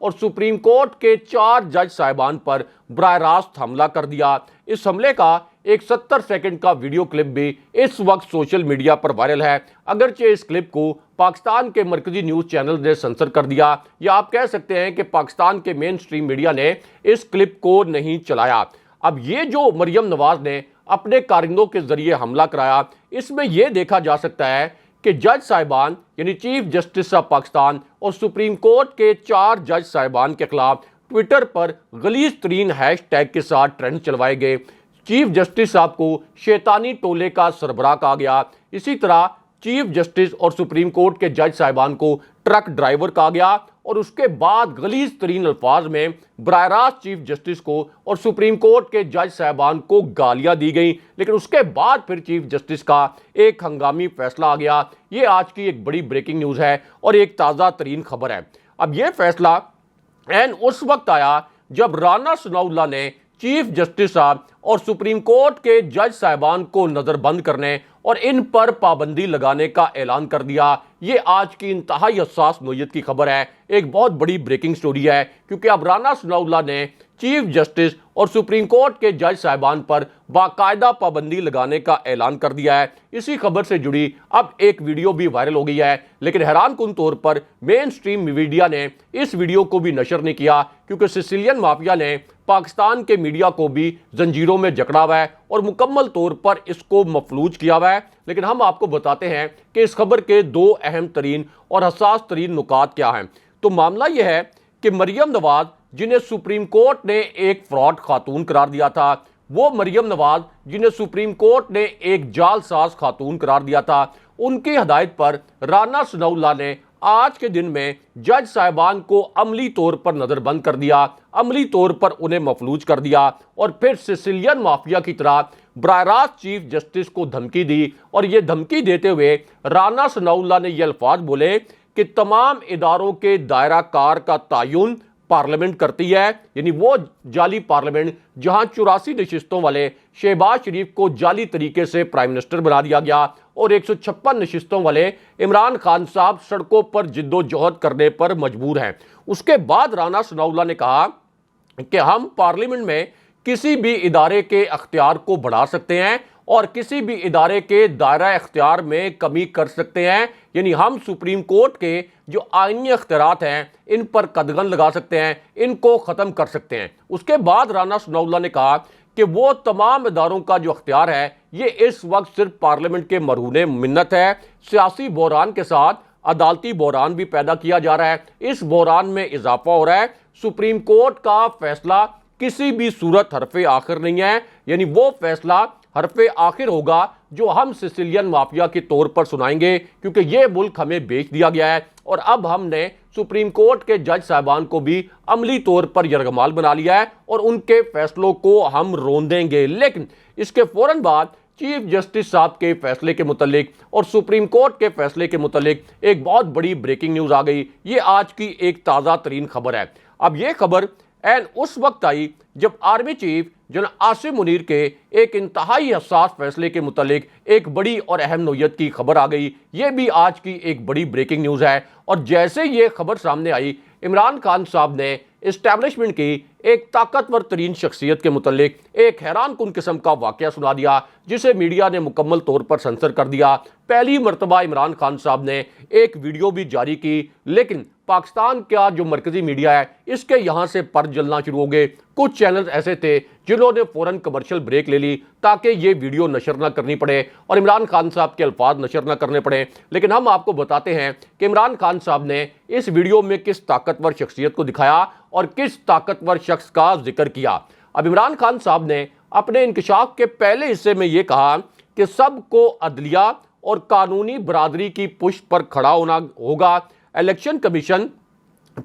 اور supreme court کے 4 جج صاحبان پر براہ راست حملہ کر دیا۔ اس حملے کا ایک 70 سیکنڈ کا ویڈیو کلپ بھی اس وقت سوشل میڈیا پر وائرل ہے، اگرچہ اس کلپ کو پاکستان کے مرکزی نیوز چینل نے سنسر کر دیا، یا آپ کہہ سکتے ہیں کہ پاکستان کے مین سٹریم میڈیا نے اس کلپ کو نہیں چلایا۔ اب یہ جو مریم نواز نے اپنے کارندوں کے ذریعے حملہ کرایا، اس میں یہ دیکھا جا سکتا ہے کہ جج صاحبان یعنی چیف جسٹس آف پاکستان اور سپریم کورٹ کے 4 جج صاحبان کے خلاف ٹویٹر پر غلیظ ترین ہیش ٹیگ کے ساتھ ٹرینڈ چلوائے گئے۔ چیف جسٹس صاحب کو شیطانی ٹولے کا سربراہ کہا گیا، اسی طرح چیف جسٹس اور سپریم کورٹ کے جج صاحبان کو ٹرک ڈرائیور کہا گیا، اور اس کے بعد غلیظ ترین الفاظ میں براہ راست چیف جسٹس کو اور سپریم کورٹ کے جج صاحبان کو گالیاں دی گئیں۔ لیکن اس کے بعد پھر چیف جسٹس کا ایک ہنگامی فیصلہ آ گیا۔ یہ آج کی ایک بڑی بریکنگ نیوز ہے اور ایک تازہ ترین خبر ہے۔ اب یہ فیصلہ اس وقت آیا جب رانا ثناء اللہ نے چیف جسٹس صاحب اور سپریم کورٹ کے جج صاحبان کو نظر بند کرنے اور ان پر پابندی لگانے کا اعلان کر دیا۔ یہ آج کی انتہائی حساس نوعیت کی خبر ہے، ایک بہت بڑی بریکنگ سٹوری ہے، کیونکہ اب رانا ثناء اللہ نے چیف جسٹس اور سپریم کورٹ کے جج صاحبان پر باقاعدہ پابندی لگانے کا اعلان کر دیا ہے۔ اسی خبر سے جڑی اب ایک ویڈیو بھی وائرل ہو گئی ہے، لیکن حیران کن طور پر مین سٹریم میڈیا نے اس ویڈیو کو بھی نشر نہیں کیا، کیونکہ سیسیلین مافیا نے پاکستان کے میڈیا کو بھی زنجیروں میں جکڑا ہوا ہے اور مکمل طور پر اس کو مفلوج کیا ہوا ہے۔ لیکن ہم آپ کو بتاتے ہیں کہ اس خبر کے 2 اہم ترین اور حساس ترین نکات کیا ہیں۔ تو معاملہ یہ ہے کہ مریم نواز، جنہیں سپریم کورٹ نے ایک فراڈ خاتون قرار دیا تھا، وہ مریم نواز جنہیں سپریم کورٹ نے ایک جعل ساز خاتون قرار دیا تھا، ان کی ہدایت پر رانا ثناء اللہ نے آج کے دن میں جج صاحبان کو عملی طور پر نظر بند کر دیا، عملی طور پر انہیں مفلوج کر دیا، اور پھر سیسیلین مافیا کی طرح براہ راست چیف جسٹس کو دھمکی دی، اور یہ دھمکی دیتے ہوئے رانا ثناء اللہ نے یہ الفاظ بولے کہ تمام اداروں کے دائرہ کار کا تعین پارلیمنٹ کرتی ہے، یعنی وہ جعلی پارلیمنٹ جہاں 84 نشستوں والے شہباز شریف کو جعلی طریقے سے پرائم منسٹر بنا دیا گیا، اور 156 نشستوں والے عمران خان صاحب سڑکوں پر جد و جہد کرنے پر مجبور ہیں۔ اس کے بعد رانا ثناء اللہ نے کہا کہ ہم پارلیمنٹ میں کسی بھی ادارے کے اختیار کو بڑھا سکتے ہیں اور کسی بھی ادارے کے دائرہ اختیار میں کمی کر سکتے ہیں، یعنی ہم سپریم کورٹ کے جو آئینی اختیارات ہیں ان پر قدغن لگا سکتے ہیں، ان کو ختم کر سکتے ہیں۔ اس کے بعد رانا ثناء اللہ نے کہا کہ وہ تمام اداروں کا جو اختیار ہے یہ اس وقت صرف پارلیمنٹ کے مرہون منت ہے، سیاسی بحران کے ساتھ عدالتی بحران بھی پیدا کیا جا رہا ہے، اس بحران میں اضافہ ہو رہا ہے، سپریم کورٹ کا فیصلہ کسی بھی صورت حرف آخر نہیں ہے، یعنی وہ فیصلہ حرف آخر ہوگا جو ہم سیسیلین مافیا کے طور پر سنائیں گے، کیونکہ یہ ملک ہمیں بیچ دیا گیا ہے، اور اب ہم نے سپریم کورٹ کے جج صاحبان کو بھی عملی طور پر یرغمال بنا لیا ہے اور ان کے فیصلوں کو ہم روندیں گے۔ لیکن اس کے فوراً بعد چیف جسٹس صاحب کے فیصلے کے متعلق اور سپریم کورٹ کے فیصلے کے متعلق ایک بہت بڑی بریکنگ نیوز آ گئی۔ یہ آج کی ایک تازہ ترین خبر ہے۔ اب یہ خبر اس وقت آئی جب army chief general Asim Munir کے ایک انتہائی حساس فیصلے کے متعلق ایک بڑی اور اہم نوعیت کی خبر آ گئی۔ یہ بھی آج کی ایک بڑی بریکنگ نیوز ہے، اور جیسے یہ خبر سامنے آئی، عمران خان صاحب نے اسٹیبلشمنٹ کی ایک طاقتور ترین شخصیت کے متعلق ایک حیران کن قسم کا واقعہ سنا دیا، جسے میڈیا نے مکمل طور پر سنسر کر دیا۔ پہلی مرتبہ عمران خان صاحب نے ایک ویڈیو بھی جاری کی، لیکن پاکستان کا جو مرکزی میڈیا ہے اس کے یہاں سے پر جلنا شروع ہو گئے۔ کچھ چینلز ایسے تھے جنہوں نے فوراً کمرشل بریک لے لی تاکہ یہ ویڈیو نشر نہ کرنی پڑے اور عمران خان صاحب کے الفاظ نشر نہ کرنے پڑے۔ لیکن ہم آپ کو بتاتے ہیں کہ عمران خان صاحب نے اس ویڈیو میں کس طاقتور شخصیت کو دکھایا اور کس طاقتور شخص کا ذکر کیا۔ اب عمران خان صاحب نے اپنے انکشاف کے پہلے حصے میں یہ کہا کہ سب کو عدلیہ اور قانونی برادری کی پشت پر کھڑا ہونا ہوگا۔ الیکشن کمیشن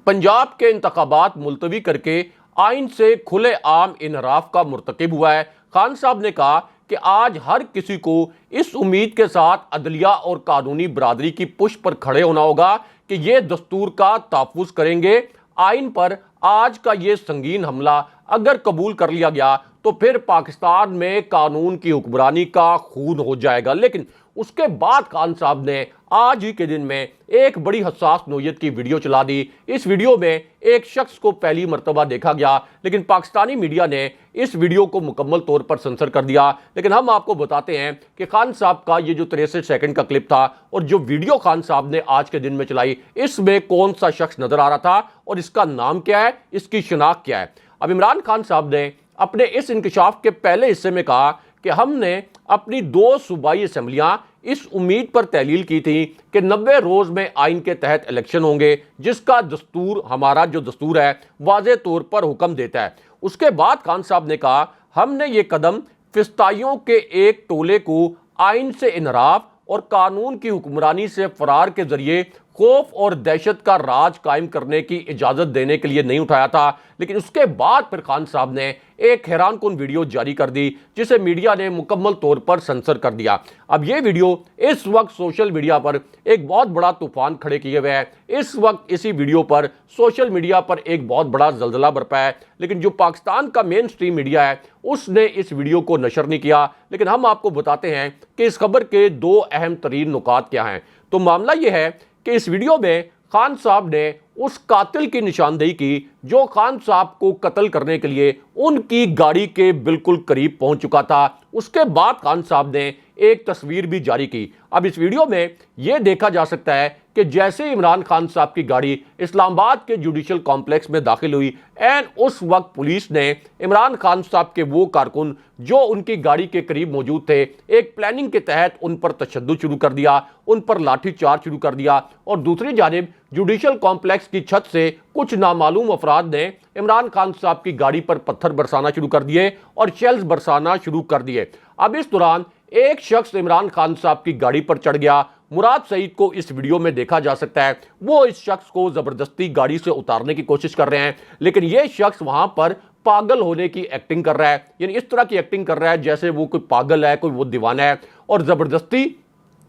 پنجاب کے انتخابات ملتوی کر کے آئین سے کھلے عام انحراف کا مرتکب ہوا ہے۔ خان صاحب نے کہا کہ آج ہر کسی کو اس امید کے ساتھ عدلیہ اور قانونی برادری کی پشت پر کھڑے ہونا ہوگا کہ یہ دستور کا تحفظ کریں گے۔ آئین پر آج کا یہ سنگین حملہ اگر قبول کر لیا گیا تو پھر پاکستان میں قانون کی حکمرانی کا خون ہو جائے گا۔ لیکن اس کے بعد خان صاحب نے آج ہی کے دن میں ایک بڑی حساس نوعیت کی ویڈیو چلا دی۔ اس ویڈیو میں ایک شخص کو پہلی مرتبہ دیکھا گیا، لیکن پاکستانی میڈیا نے اس ویڈیو کو مکمل طور پر سنسر کر دیا۔ لیکن ہم آپ کو بتاتے ہیں کہ خان صاحب کا یہ جو 63 سیکنڈ کا کلپ تھا اور جو ویڈیو خان صاحب نے آج کے دن میں چلائی، اس میں کون سا شخص نظر آ رہا تھا اور اس کا نام کیا ہے، اس کی شناخت کیا ہے۔ اب عمران خان صاحب نے اپنے اس انکشاف کے پہلے حصے میں کہا کہ ہم نے اپنی 2 صوبائی اسمبلیاں اس امید پر تحلیل کی تھی کہ 90 روز میں آئین کے تحت الیکشن ہوں گے، جس کا دستور، ہمارا جو دستور ہے، واضح طور پر حکم دیتا ہے۔ اس کے بعد خان صاحب نے کہا ہم نے یہ قدم فسطائیوں کے ایک ٹولے کو آئین سے انحراف اور قانون کی حکمرانی سے فرار کے ذریعے خوف اور دہشت کا راج قائم کرنے کی اجازت دینے کے لیے نہیں اٹھایا تھا۔ لیکن اس کے بعد پھر خان صاحب نے ایک حیران کن ویڈیو جاری کر دی جسے میڈیا نے مکمل طور پر سنسر کر دیا۔ اب یہ ویڈیو اس وقت سوشل میڈیا پر ایک بہت بڑا طوفان کھڑے کیے ہوئے ہے۔ اس وقت اسی ویڈیو پر سوشل میڈیا پر ایک بہت بڑا زلزلہ برپا ہے، لیکن جو پاکستان کا مین سٹریم میڈیا ہے اس نے اس ویڈیو کو نشر نہیں کیا۔ لیکن ہم آپ کو بتاتے ہیں کہ اس خبر کے 2 اہم ترین نکات کیا ہیں۔ تو معاملہ یہ ہے کہ اس ویڈیو میں خان صاحب نے اس قاتل کی نشاندہی کی جو خان صاحب کو قتل کرنے کے لیے ان کی گاڑی کے بالکل قریب پہنچ چکا تھا۔ اس کے بعد خان صاحب نے ایک تصویر بھی جاری کی۔ اب اس ویڈیو میں یہ دیکھا جا سکتا ہے کہ جیسے عمران خان صاحب کی گاڑی اسلام آباد کے جوڈیشل کمپلیکس میں داخل ہوئی، اس وقت پولیس نے عمران خان صاحب کے وہ کارکن جو ان کی گاڑی کے قریب موجود تھے، ایک پلاننگ کے تحت ان پر تشدد شروع کر دیا، ان پر لاٹھی چارج شروع کر دیا، اور دوسری جانب جوڈیشل کمپلیکس کی چھت سے کچھ نامعلوم افراد نے عمران خان صاحب کی گاڑی پر پتھر برسانا شروع کر دیے اور شیلز برسانا شروع کر دیے۔ اب اس دوران ایک شخص عمران خان صاحب کی گاڑی پر چڑھ گیا۔ مراد سعید کو اس ویڈیو میں دیکھا جا سکتا ہے، وہ اس شخص کو زبردستی گاڑی سے اتارنے کی کوشش کر رہے ہیں، لیکن یہ شخص وہاں پر پاگل ہونے کی ایکٹنگ کر رہا ہے، یعنی اس طرح کی ایکٹنگ کر رہا ہے جیسے وہ کوئی پاگل ہے، کوئی وہ دیوانہ ہے، اور زبردستی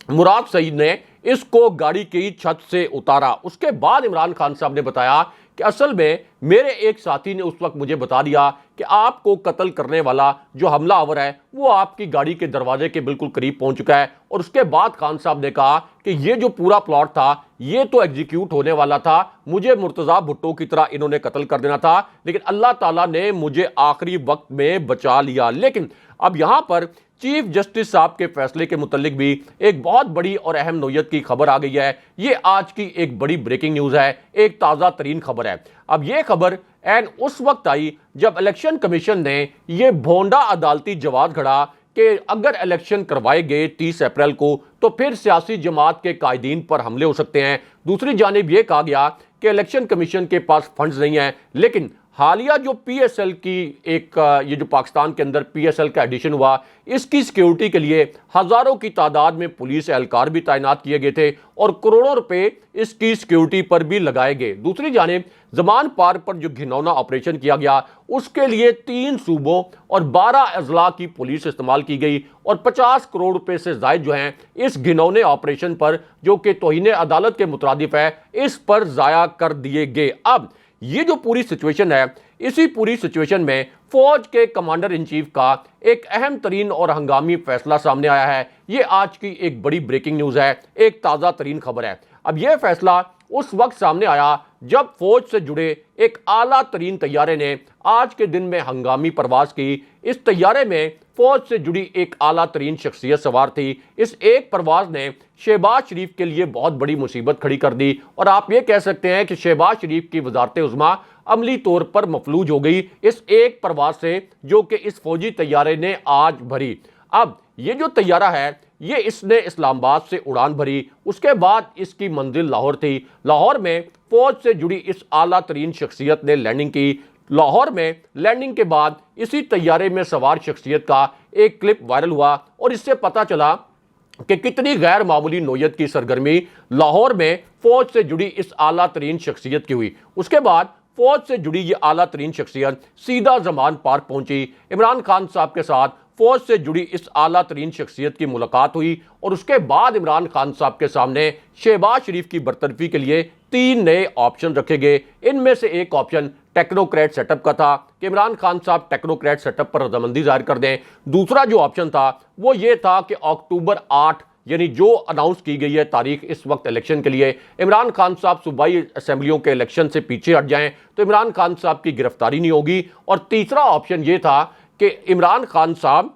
مراد سعید نے اس کو گاڑی کی چھت سے اتارا۔ اس کے بعد عمران خان صاحب نے بتایا کہ اصل میں میرے ایک ساتھی نے اس وقت مجھے بتا دیا کہ آپ کو قتل کرنے والا جو حملہ آور ہے وہ آپ کی گاڑی کے دروازے کے بالکل قریب پہنچ چکا ہے۔ اور اس کے بعد خان صاحب نے کہا کہ یہ جو پورا پلاٹ تھا یہ تو ایگزیکیوٹ ہونے والا تھا، مجھے مرتضی بھٹو کی طرح انہوں نے قتل کر دینا تھا، لیکن اللہ تعالیٰ نے مجھے آخری وقت میں بچا لیا۔ لیکن اب یہاں پر چیف جسٹس صاحب کے فیصلے کے متعلق بھی ایک بہت بڑی اور اہم نوعیت کی خبر آ گئی ہے۔ یہ آج کی ایک بڑی بریکنگ نیوز ہے، ایک تازہ ترین خبر ہے۔ اب یہ خبر اس وقت آئی جب الیکشن کمیشن نے یہ بھونڈا عدالتی جواز گھڑا کہ اگر الیکشن کروائے گئے 30 اپریل کو تو پھر سیاسی جماعت کے قائدین پر حملے ہو سکتے ہیں۔ دوسری جانب یہ کہا گیا کہ الیکشن کمیشن کے پاس فنڈز نہیں ہیں، لیکن حالیہ جو پی ایس ایل کی یہ جو پاکستان کے اندر پی ایس ایل کا ایڈیشن ہوا، اس کی سیکیورٹی کے لیے ہزاروں کی تعداد میں پولیس اہلکار بھی تعینات کیے گئے تھے اور کروڑوں روپے اس کی سیکیورٹی پر بھی لگائے گئے۔ دوسری جانب زمان پار پر جو گھنونا آپریشن کیا گیا اس کے لیے 3 صوبوں اور 12 اضلاع کی پولیس استعمال کی گئی اور 50 کروڑ روپے سے زائد جو ہیں اس گھنونے آپریشن پر، جو کہ توہین عدالت کے مترادف ہے، اس پر ضائع کر دیے گئے۔ اب یہ جو پوری سچویشن ہے، اسی پوری سچویشن میں فوج کے کمانڈر ان چیف کا ایک اہم ترین اور ہنگامی فیصلہ سامنے آیا ہے۔ یہ آج کی ایک بڑی بریکنگ نیوز ہے، ایک تازہ ترین خبر ہے۔ اب یہ فیصلہ اس وقت سامنے آیا جب فوج سے جڑے ایک اعلیٰ ترین طیارے نے آج کے دن میں ہنگامی پرواز کی۔ اس طیارے میں فوج سے جڑی ایک اعلیٰ ترین شخصیت سوار تھی۔ اس ایک پرواز نے شہباز شریف کے لیے بہت بڑی مصیبت کھڑی کر دی، اور آپ یہ کہہ سکتے ہیں کہ شہباز شریف کی وزارت عظمیٰ عملی طور پر مفلوج ہو گئی اس ایک پرواز سے جو کہ اس فوجی طیارے نے آج بھری۔ اب یہ جو طیارہ ہے یہ اس نے اسلام آباد سے اڑان بھری، اس کے بعد اس کی منزل لاہور تھی۔ لاہور میں فوج سے جڑی اس اعلیٰ ترین شخصیت نے لینڈنگ کی۔ لاہور میں لینڈنگ کے بعد اسی طیارے میں سوار شخصیت کا ایک کلپ وائرل ہوا اور اس سے پتہ چلا کہ کتنی غیر معمولی نوعیت کی سرگرمی لاہور میں فوج سے جڑی اس اعلیٰ ترین شخصیت کی ہوئی۔ اس کے بعد فوج سے جڑی یہ اعلیٰ ترین شخصیت سیدھا زمان پارک پہنچی۔ عمران خان صاحب کے ساتھ فوج سے جڑی اس اعلیٰ ترین شخصیت کی ملاقات ہوئی اور اس کے بعد عمران خان صاحب کے سامنے شہباز شریف کی برطرفی کے لیے 3 نئے آپشن رکھے گئے۔ ان میں سے ایک آپشن ٹیکنوکریٹ سیٹ اپ کا تھا کہ عمران خان صاحب ٹیکنوکریٹ سیٹ اپ پر رضامندی ظاہر کر دیں۔ دوسرا جو آپشن تھا وہ یہ تھا کہ اکتوبر 8 یعنی جو اناؤنس کی گئی ہے تاریخ اس وقت الیکشن کے لیے، عمران خان صاحب صوبائی اسمبلیوں کے الیکشن سے پیچھے ہٹ جائیں تو عمران خان صاحب کی گرفتاری نہیں ہوگی۔ اور تیسرا آپشن یہ تھا کہ عمران خان صاحب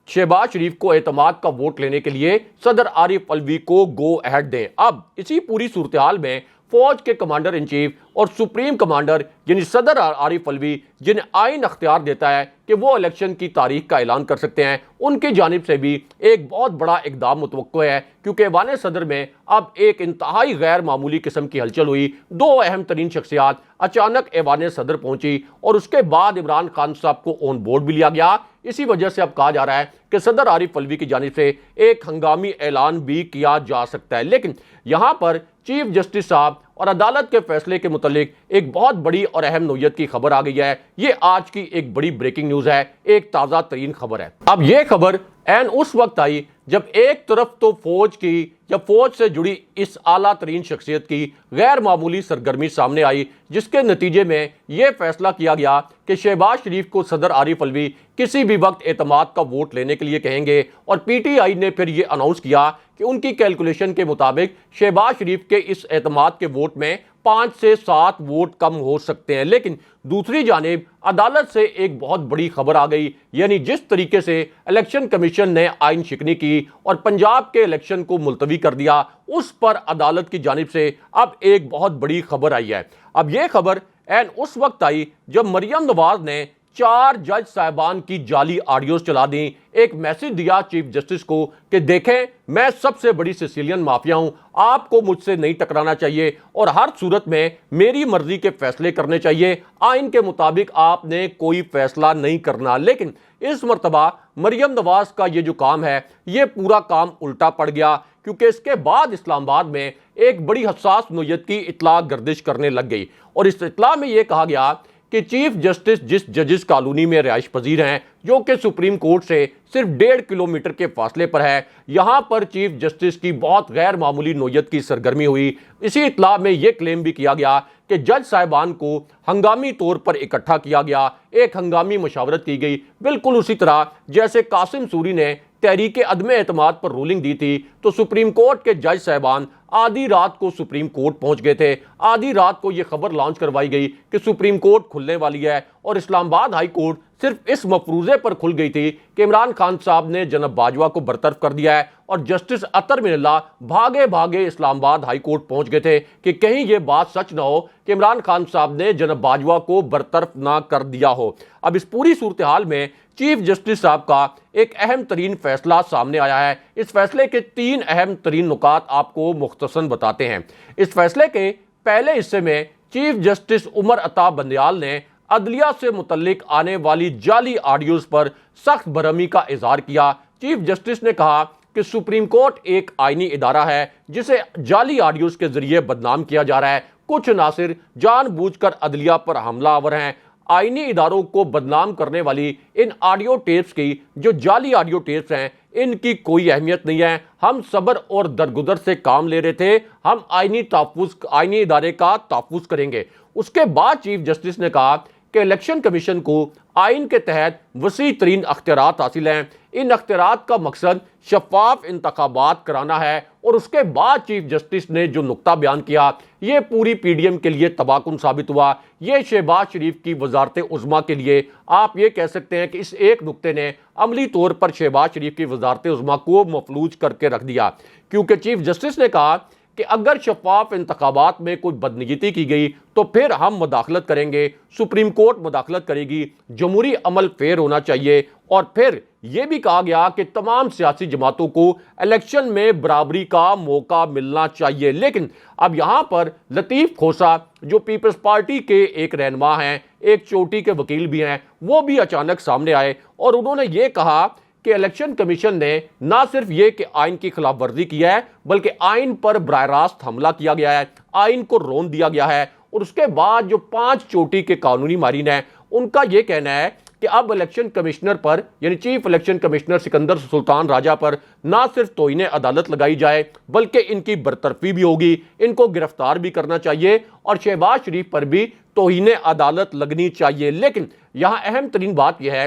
شہباز شریف کو اعتماد کا ووٹ لینے کے لیے صدر عارف الوی کو گو اہیڈ دیں۔ اب اسی پوری صورتحال میں فوج کے کمانڈر ان چیف اور سپریم کمانڈر یعنی صدر عارف الوی، جنہیں آئین اختیار دیتا ہے کہ وہ الیکشن کی تاریخ کا اعلان کر سکتے ہیں، ان کی جانب سے بھی ایک بہت بڑا اقدام متوقع ہے، کیونکہ ایوان صدر میں اب ایک انتہائی غیر معمولی قسم کی ہلچل ہوئی۔ دو اہم ترین شخصیات اچانک ایوان صدر پہنچی اور اس کے بعد عمران خان صاحب کو آن بورڈ بھی لیا گیا۔ اسی وجہ سے اب کہا جا رہا ہے کہ صدر عارف الوی کی جانب سے ایک ہنگامی اعلان بھی کیا جا سکتا ہے، لیکن یہاں پر چیف جسٹس صاحب اور عدالت کے فیصلے کے متعلق ایک بہت بڑی اور اہم نوعیت کی خبر آ گئی ہے۔ یہ آج کی ایک بڑی بریکنگ نیوز ہے، ایک تازہ ترین خبر ہے۔ اب یہ خبر عین اس وقت آئی جب ایک طرف تو فوج سے جڑی اس اعلیٰ ترین شخصیت کی غیر معمولی سرگرمی سامنے آئی، جس کے نتیجے میں یہ فیصلہ کیا گیا کہ شہباز شریف کو صدر عارف الوی کسی بھی وقت اعتماد کا ووٹ لینے کے لیے کہیں گے، اور پی ٹی آئی نے پھر یہ اناؤنس کیا کہ ان کی کیلکولیشن کے مطابق شہباز شریف کے اس اعتماد کے ووٹ میں 5 سے 7 ووٹ کم ہو سکتے ہیں۔ لیکن دوسری جانب عدالت سے ایک بہت بڑی خبر آ گئی، یعنی جس طریقے سے الیکشن کمیشن نے آئین شکنی کی اور پنجاب کے الیکشن کو ملتوی کر دیا، اس پر عدالت کی جانب سے اب ایک بہت بڑی خبر آئی ہے۔ اب یہ خبر عین اس وقت آئی جب مریم نواز نے 4 جج صاحبان کی جعلی آڈیوز چلا دیں، ایک میسج دیا چیف جسٹس کو کہ دیکھیں میں سب سے بڑی سیسیلین مافیا ہوں، آپ کو مجھ سے نہیں ٹکرانا چاہیے اور ہر صورت میں میری مرضی کے فیصلے کرنے چاہیے، آئین کے مطابق آپ نے کوئی فیصلہ نہیں کرنا۔ لیکن اس مرتبہ مریم نواز کا یہ جو کام ہے، یہ پورا کام الٹا پڑ گیا، کیونکہ اس کے بعد اسلام آباد میں ایک بڑی حساس نوعیت کی اطلاع گردش کرنے لگ گئی، اور اس اطلاع میں یہ کہا گیا کہ چیف جسٹس جس ججز کالونی میں رہائش پذیر ہیں، جو کہ سپریم کورٹ سے صرف 1.5 کلومیٹر کے فاصلے پر ہے، یہاں پر چیف جسٹس کی بہت غیر معمولی نوعیت کی سرگرمی ہوئی۔ اسی اطلاع میں یہ کلیم بھی کیا گیا کہ جج صاحبان کو ہنگامی طور پر اکٹھا کیا گیا، ایک ہنگامی مشاورت کی گئی، بالکل اسی طرح جیسے قاسم سوری نے تحریک عدم اعتماد پر رولنگ دی تھی، تو سپریم کورٹ کے جج صاحبان آدھی رات کو سپریم کورٹ پہنچ گئے تھے۔ آدھی رات کو یہ خبر لانچ کروائی گئی کہ سپریم کورٹ کھلنے والی ہے، اور اسلام آباد ہائی کورٹ صرف اس مفروضے پر کھل گئی تھی کہ عمران خان صاحب نے جناب باجوہ کو برطرف کر دیا ہے، اور جسٹس اطہر من اللہ بھاگے اسلام آباد ہائی کورٹ پہنچ گئے تھے کہ کہیں یہ بات سچ نہ ہو کہ عمران خان صاحب نے جناب باجوہ کو برطرف نہ کر دیا ہو۔ اب اس پوری صورتحال میں چیف جسٹس صاحب کا ایک اہم ترین فیصلہ سامنے آیا ہے۔ اس فیصلے کے 3 اہم ترین نکات آپ کو مختصراً بتاتے ہیں۔ اس فیصلے کے پہلے حصے میں چیف جسٹس عمر عطا بندیال نے عدلیہ سے متعلق آنے والی جعلی آڈیوز پر سخت برہمی کا اظہار کیا۔ چیف جسٹس نے کہا کہ سپریم کورٹ ایک آئینی ادارہ ہے جسے جعلی آڈیوز کے ذریعے بدنام کیا جا رہا ہے۔ کچھ عناصر جان بوجھ کر عدلیہ پر حملہ آور ہیں۔ آئینی اداروں کو بدنام کرنے والی ان آڈیو ٹیپس کی جو جعلی آڈیو ٹیپس ہیں، ان کی کوئی اہمیت نہیں ہے۔ ہم صبر اور درگزر سے کام لے رہے تھے، ہم آئینی ادارے کا تحفظ کریں گے۔ اس کے بعد چیف جسٹس نے کہا کہ الیکشن کمیشن کو آئین کے تحت وسیع ترین اختیارات حاصل ہیں، ان اختیارات کا مقصد شفاف انتخابات کرانا ہے۔ اور اس کے بعد چیف جسٹس نے جو نقطہ بیان کیا، یہ پوری پی ڈی ایم کے لیے تباہ کن ثابت ہوا۔ یہ شہباز شریف کی وزارت عظمیٰ کے لیے آپ یہ کہہ سکتے ہیں کہ اس ایک نقطے نے عملی طور پر شہباز شریف کی وزارت عظمیٰ کو مفلوج کر کے رکھ دیا، کیونکہ چیف جسٹس نے کہا کہ اگر شفاف انتخابات میں کوئی بدنیتی کی گئی تو پھر ہم مداخلت کریں گے، سپریم کورٹ مداخلت کرے گی، جمہوری عمل فیئر ہونا چاہیے۔ اور پھر یہ بھی کہا گیا کہ تمام سیاسی جماعتوں کو الیکشن میں برابری کا موقع ملنا چاہیے۔ لیکن اب یہاں پر لطیف کھوسہ جو پیپلز پارٹی کے ایک رہنما ہیں، ایک چوٹی کے وکیل بھی ہیں، وہ بھی اچانک سامنے آئے اور انہوں نے یہ کہا کہ الیکشن کمیشن نے نہ صرف یہ کہ آئین کی خلاف ورزی کی ہے، بلکہ آئین پر براہ راست حملہ کیا گیا ہے، آئین کو رون دیا گیا ہے۔ اور اس کے بعد جو 5 چوٹی کے قانونی ماہرین ہیں، ان کا یہ کہنا ہے کہ اب الیکشن کمشنر پر یعنی چیف الیکشن کمشنر سکندر سلطان راجہ پر نہ صرف توہین عدالت لگائی جائے بلکہ ان کی برطرفی بھی ہوگی، ان کو گرفتار بھی کرنا چاہیے، اور شہباز شریف پر بھی توہین عدالت لگنی چاہیے۔ لیکن یہاں اہم ترین بات یہ ہے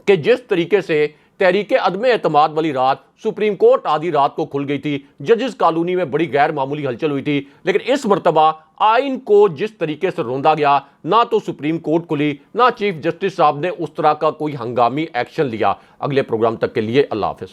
کہ جس طریقے سے تحریک عدم اعتماد والی رات سپریم کورٹ آدھی رات کو کھل گئی تھی، ججز کالونی میں بڑی غیر معمولی ہلچل ہوئی تھی، لیکن اس مرتبہ آئین کو جس طریقے سے روندا گیا، نہ تو سپریم کورٹ کھلی، نہ چیف جسٹس صاحب نے اس طرح کا کوئی ہنگامی ایکشن لیا۔ اگلے پروگرام تک کے لیے اللہ حافظ۔